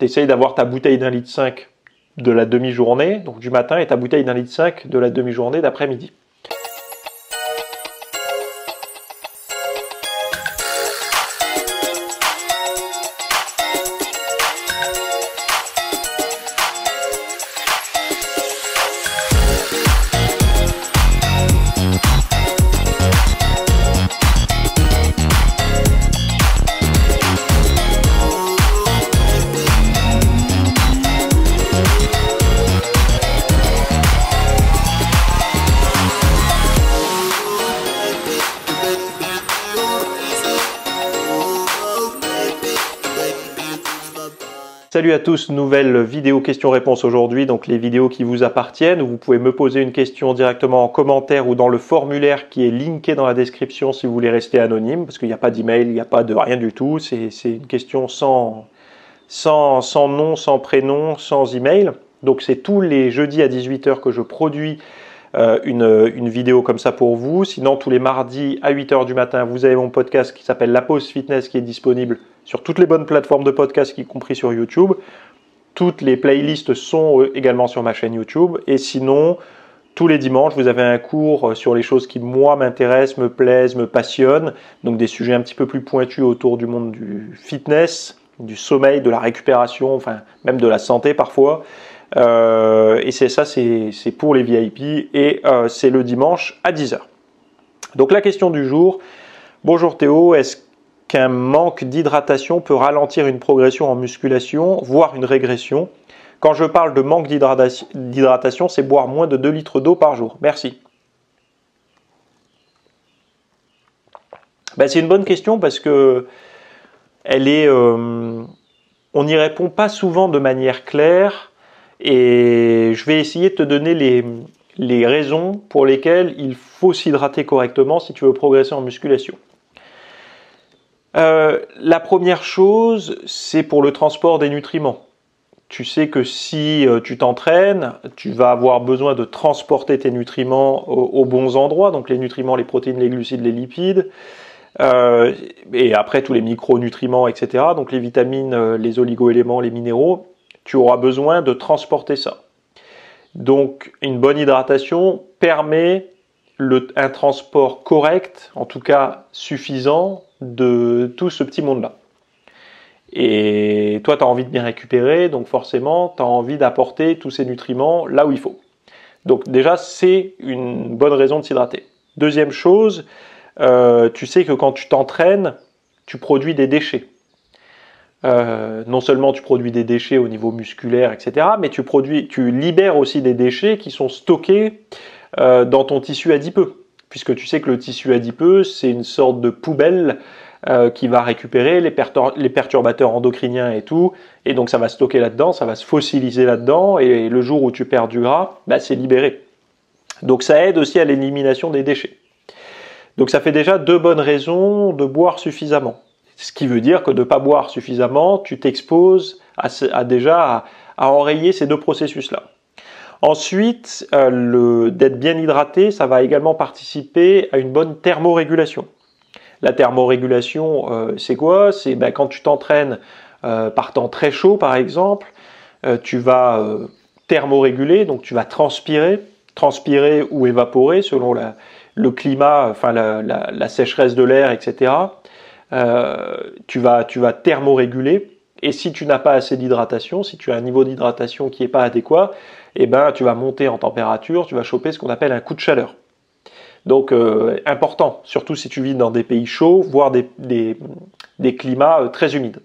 tu essayes d'avoir ta bouteille d'1,5 litre de la demi-journée, donc du matin, et ta bouteille d'1,5 litre de la demi-journée d'après-midi. Salut à tous, nouvelle vidéo questions-réponses aujourd'hui, donc les vidéos qui vous appartiennent, où vous pouvez me poser une question directement en commentaire ou dans le formulaire qui est linké dans la description si vous voulez rester anonyme, parce qu'il n'y a pas d'email, il n'y a pas de rien du tout, c'est une question sans nom, sans prénom, sans email. Donc c'est tous les jeudis à 18 h que je produis une vidéo comme ça pour vous. Sinon, tous les mardis à 8 h du matin, vous avez mon podcast qui s'appelle La Pause Fitness qui est disponible sur toutes les bonnes plateformes de podcast, y compris sur YouTube. Toutes les playlists sont également sur ma chaîne YouTube. Et sinon, tous les dimanches, vous avez un cours sur les choses qui, moi, m'intéressent, me plaisent, me passionnent. Donc des sujets un petit peu plus pointus autour du monde du fitness, du sommeil, de la récupération, enfin même de la santé parfois. Et c'est pour les VIP et c'est le dimanche à 10 h. Donc la question du jour. Bonjour Théo, est-ce qu'un manque d'hydratation peut ralentir une progression en musculation, voire une régression? Quand je parle de manque d'hydratation, c'est boire moins de 2 litres d'eau par jour. Merci. Ben, c'est une bonne question parce que on n'y répond pas souvent de manière claire. Et je vais essayer de te donner les raisons pour lesquelles il faut s'hydrater correctement si tu veux progresser en musculation. La première chose, c'est pour le transport des nutriments. Tu sais que si tu t'entraînes, tu vas avoir besoin de transporter tes nutriments aux bons endroits, donc les nutriments, les protéines, les glucides, les lipides, et après tous les micronutriments, etc., donc les vitamines, les oligo-éléments, les minéraux. Tu auras besoin de transporter ça. Donc, une bonne hydratation permet un transport correct, en tout cas suffisant, de tout ce petit monde-là. Et toi, tu as envie de bien récupérer, donc forcément, tu as envie d'apporter tous ces nutriments là où il faut. Donc déjà, c'est une bonne raison de s'hydrater. Deuxième chose, tu sais que quand tu t'entraînes, tu produis des déchets. Non seulement tu produis des déchets au niveau musculaire, etc., mais tu libères aussi des déchets qui sont stockés dans ton tissu adipeux. Puisque tu sais que le tissu adipeux, c'est une sorte de poubelle qui va récupérer les perturbateurs endocriniens et tout, et donc ça va stocker là-dedans, ça va se fossiliser là-dedans, et le jour où tu perds du gras, bah, c'est libéré. Donc ça aide aussi à l'élimination des déchets. Donc ça fait déjà 2 bonnes raisons de boire suffisamment. Ce qui veut dire que de ne pas boire suffisamment, tu t'exposes déjà à enrayer ces 2 processus-là. Ensuite, d'être bien hydraté, ça va également participer à une bonne thermorégulation. La thermorégulation, c'est quoi? C'est quand tu t'entraînes par temps très chaud, par exemple, tu vas thermoréguler, donc tu vas transpirer ou évaporer selon le climat, enfin la sécheresse de l'air, etc. Tu vas thermoréguler, et si tu n'as pas assez d'hydratation, si tu as un niveau d'hydratation qui n'est pas adéquat, eh ben, tu vas monter en température, tu vas choper ce qu'on appelle un coup de chaleur. Donc important, surtout si tu vis dans des pays chauds, voire des climats très humides.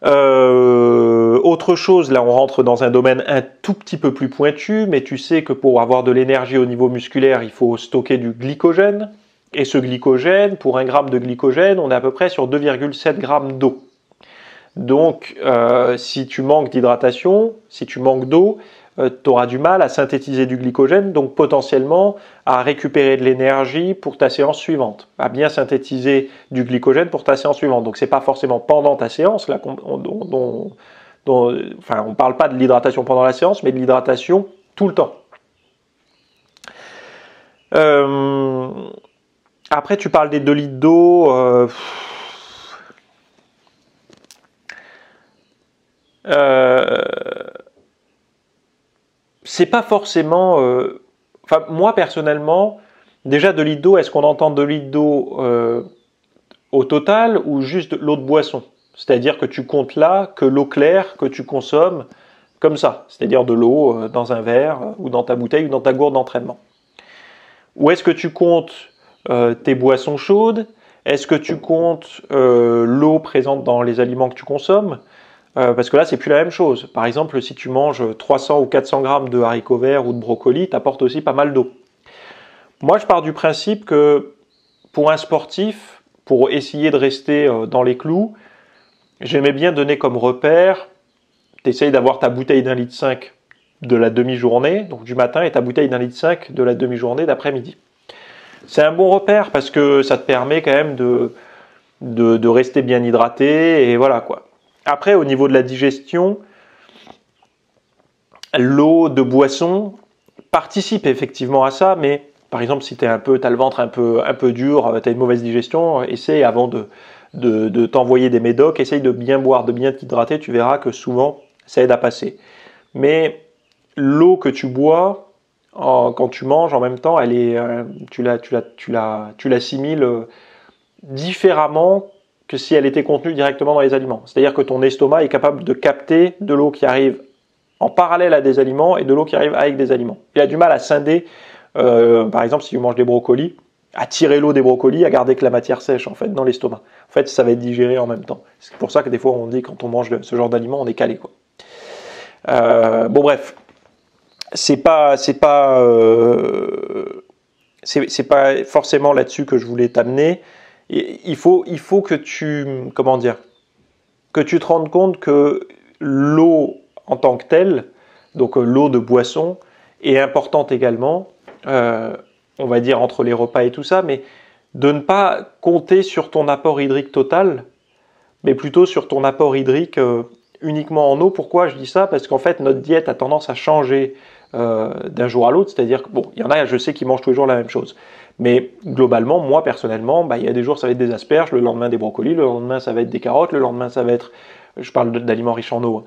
Autre chose, là on rentre dans un domaine un tout petit peu plus pointu, mais tu sais que pour avoir de l'énergie au niveau musculaire, il faut stocker du glycogène. Et ce glycogène, pour 1 gramme de glycogène, on est à peu près sur 2,7 grammes d'eau. Donc, si tu manques d'hydratation, si tu manques d'eau, tu auras du mal à synthétiser du glycogène, donc potentiellement à récupérer de l'énergie pour ta séance suivante, à bien synthétiser du glycogène pour ta séance suivante. Donc, ce n'est pas forcément pendant ta séance, là, on ne parle pas de l'hydratation pendant la séance, mais de l'hydratation tout le temps. Après, tu parles des 2 litres d'eau. c'est pas forcément... Enfin, moi, personnellement, déjà 2 litres d'eau, est-ce qu'on entend 2 litres d'eau au total ou juste l'eau de boisson? C'est-à-dire que tu comptes là que l'eau claire que tu consommes comme ça, c'est-à-dire de l'eau dans un verre ou dans ta bouteille ou dans ta gourde d'entraînement. Ou est-ce que tu comptes tes boissons chaudes? Est-ce que tu comptes l'eau présente dans les aliments que tu consommes? Parce que là, c'est plus la même chose. Par exemple, si tu manges 300 ou 400 grammes de haricots verts ou de brocolis, tu apportes aussi pas mal d'eau. Moi, je pars du principe que pour un sportif, pour essayer de rester dans les clous, j'aimais bien donner comme repère, tu essayes d'avoir ta bouteille d'1,5 litre de la demi-journée, donc du matin, et ta bouteille d'1,5 litre de la demi-journée d'après-midi. C'est un bon repère parce que ça te permet quand même de rester bien hydraté, et voilà quoi. Après, au niveau de la digestion, l'eau de boisson participe effectivement à ça, mais par exemple, si t'as le ventre un peu dur, tu as une mauvaise digestion, essaye avant de t'envoyer des médocs, essaye de bien boire, de bien t'hydrater, tu verras que souvent, ça aide à passer. Mais l'eau que tu bois, quand tu manges, en même temps, tu l'assimiles différemment que si elle était contenue directement dans les aliments. C'est-à-dire que ton estomac est capable de capter de l'eau qui arrive en parallèle à des aliments et de l'eau qui arrive avec des aliments. Il a du mal à scinder, par exemple, si tu manges des brocolis, à tirer l'eau des brocolis, à garder que la matière sèche en fait dans l'estomac. En fait, ça va être digéré en même temps. C'est pour ça que des fois on dit quand on mange ce genre d'aliments, on est calé quoi. Bon bref, c'est pas forcément là-dessus que je voulais t'amener. Il faut que tu te rendes compte que l'eau en tant que telle, donc l'eau de boisson, est importante également. On va dire entre les repas et tout ça, mais de ne pas compter sur ton apport hydrique total, mais plutôt sur ton apport hydrique uniquement en eau. Pourquoi je dis ça? Parce qu'en fait, notre diète a tendance à changer d'un jour à l'autre, c'est-à-dire que, bon, il y en a, je sais, qui mangent tous les jours la même chose. Mais globalement, moi, personnellement, il y a des jours, ça va être des asperges, le lendemain, des brocolis, le lendemain, ça va être des carottes, le lendemain, ça va être, je parle d'aliments riches en eau.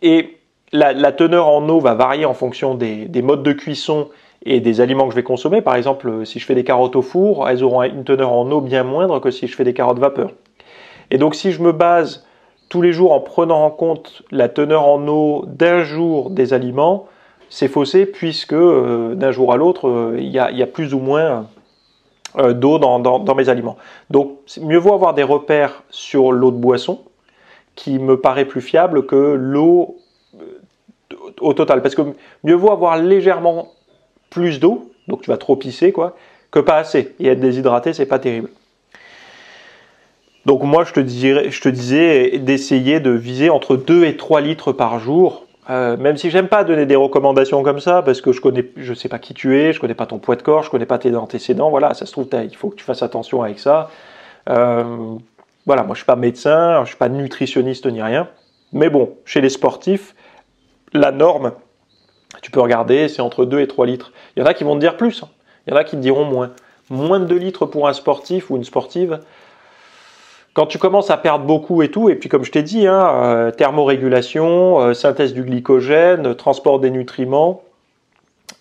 Et la teneur en eau va varier en fonction des modes de cuisson et des aliments que je vais consommer. Par exemple, si je fais des carottes au four, elles auront une teneur en eau bien moindre que si je fais des carottes vapeur. Et donc, si je me base tous les jours en prenant en compte la teneur en eau d'un jour des aliments, c'est faussé puisque d'un jour à l'autre, il y a plus ou moins d'eau dans mes aliments. Donc, mieux vaut avoir des repères sur l'eau de boisson qui me paraît plus fiable que l'eau au total. Parce que mieux vaut avoir légèrement plus d'eau, donc tu vas trop pisser, quoi, que pas assez. Et être déshydraté, c'est pas terrible. Donc moi, je te disais d'essayer de viser entre 2 et 3 litres par jour, même si j'aime pas donner des recommandations comme ça, parce que je sais pas qui tu es, je connais pas ton poids de corps, je connais pas tes antécédents, voilà, ça se trouve, il faut que tu fasses attention avec ça. Voilà, moi je suis pas médecin, je suis pas nutritionniste ni rien, mais bon, chez les sportifs, la norme, tu peux regarder, c'est entre 2 et 3 litres. Il y en a qui vont te dire plus, il y en a qui te diront moins. Moins de 2 litres pour un sportif ou une sportive. Quand tu commences à perdre beaucoup et tout, et puis comme je t'ai dit, thermorégulation, synthèse du glycogène, transport des nutriments,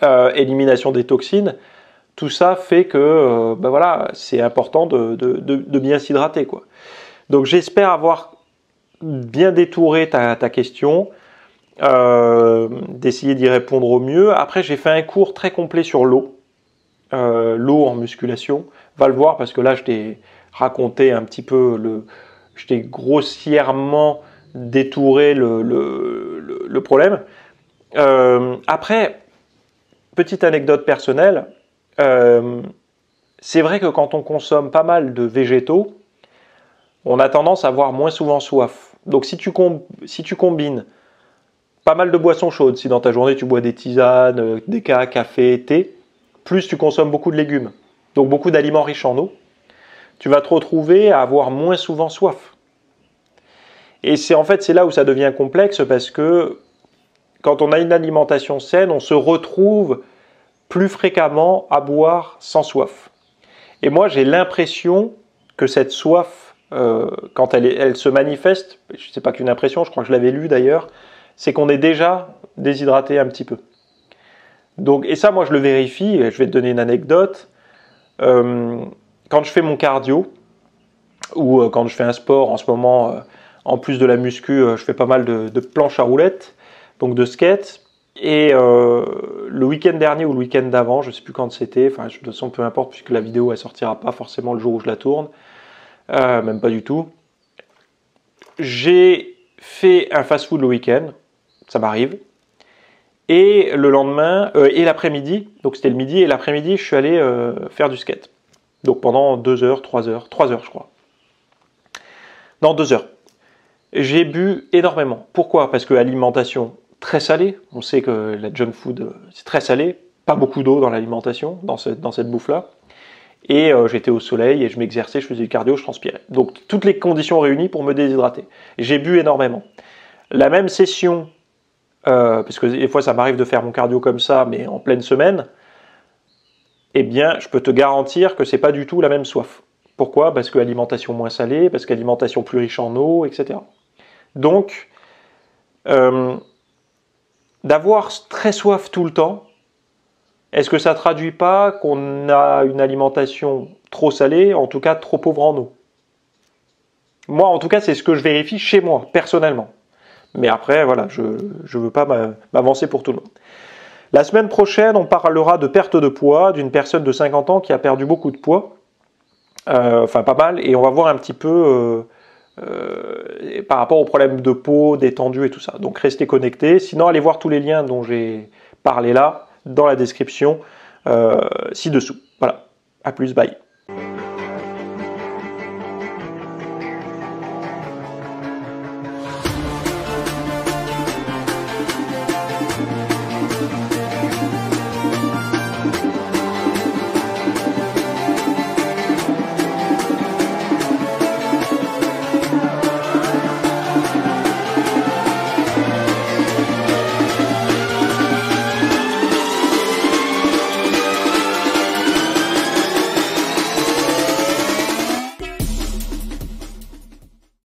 élimination des toxines, tout ça fait que voilà, c'est important de bien s'hydrater, quoi. Donc j'espère avoir bien détouré ta question, d'essayer d'y répondre au mieux. Après, j'ai fait un cours très complet sur l'eau, l'eau en musculation. Va le voir parce que là, je t'ai raconté un petit peu, je t'ai grossièrement détouré le problème. Après, petite anecdote personnelle, c'est vrai que quand on consomme pas mal de végétaux, on a tendance à avoir moins souvent soif. Donc si tu combines pas mal de boissons chaudes, si dans ta journée tu bois des tisanes, des café, thé, plus tu consommes beaucoup de légumes, donc beaucoup d'aliments riches en eau, tu vas te retrouver à avoir moins souvent soif. Et c'est là où ça devient complexe parce que quand on a une alimentation saine, on se retrouve plus fréquemment à boire sans soif. Et moi, j'ai l'impression que cette soif quand elle se manifeste, je sais pas qu'une impression, je crois que je l'avais lu d'ailleurs, c'est qu'on est déjà déshydraté un petit peu. Donc, et ça, moi, je le vérifie, et je vais te donner une anecdote. Quand je fais mon cardio, ou quand je fais un sport, en ce moment, en plus de la muscu, je fais pas mal de planches à roulettes, donc de skate. Et le week-end dernier ou le week-end d'avant, je ne sais plus quand c'était, enfin de toute façon peu importe puisque la vidéo elle sortira pas forcément le jour où je la tourne, même pas du tout. J'ai fait un fast-food le week-end, ça m'arrive, et le lendemain, et l'après-midi, donc c'était le midi, et l'après-midi je suis allé faire du skate. Donc pendant 3 heures je crois. Non, 2 heures. J'ai bu énormément. Pourquoi? Parce que alimentation très salée, on sait que la junk food c'est très salé, pas beaucoup d'eau dans l'alimentation, dans cette bouffe-là. Et j'étais au soleil et je m'exerçais, je faisais du cardio, je transpirais. Donc toutes les conditions réunies pour me déshydrater. J'ai bu énormément. La même session, parce que des fois ça m'arrive de faire mon cardio comme ça, mais en pleine semaine, eh bien je peux te garantir que c'est pas du tout la même soif. Pourquoi? Parce que alimentation moins salée, parce qu'alimentation plus riche en eau, etc. Donc, d'avoir très soif tout le temps, est-ce que ça ne traduit pas qu'on a une alimentation trop salée, en tout cas trop pauvre en eau? Moi, en tout cas, c'est ce que je vérifie chez moi, personnellement. Mais après, voilà, je ne veux pas m'avancer pour tout le monde. La semaine prochaine, on parlera de perte de poids d'une personne de 50 ans qui a perdu beaucoup de poids. Enfin, pas mal. Et on va voir un petit peu par rapport aux problèmes de peau, d'étendue et tout ça. Donc, restez connectés. Sinon, allez voir tous les liens dont j'ai parlé là, dans la description ci-dessous. Voilà. À plus, bye.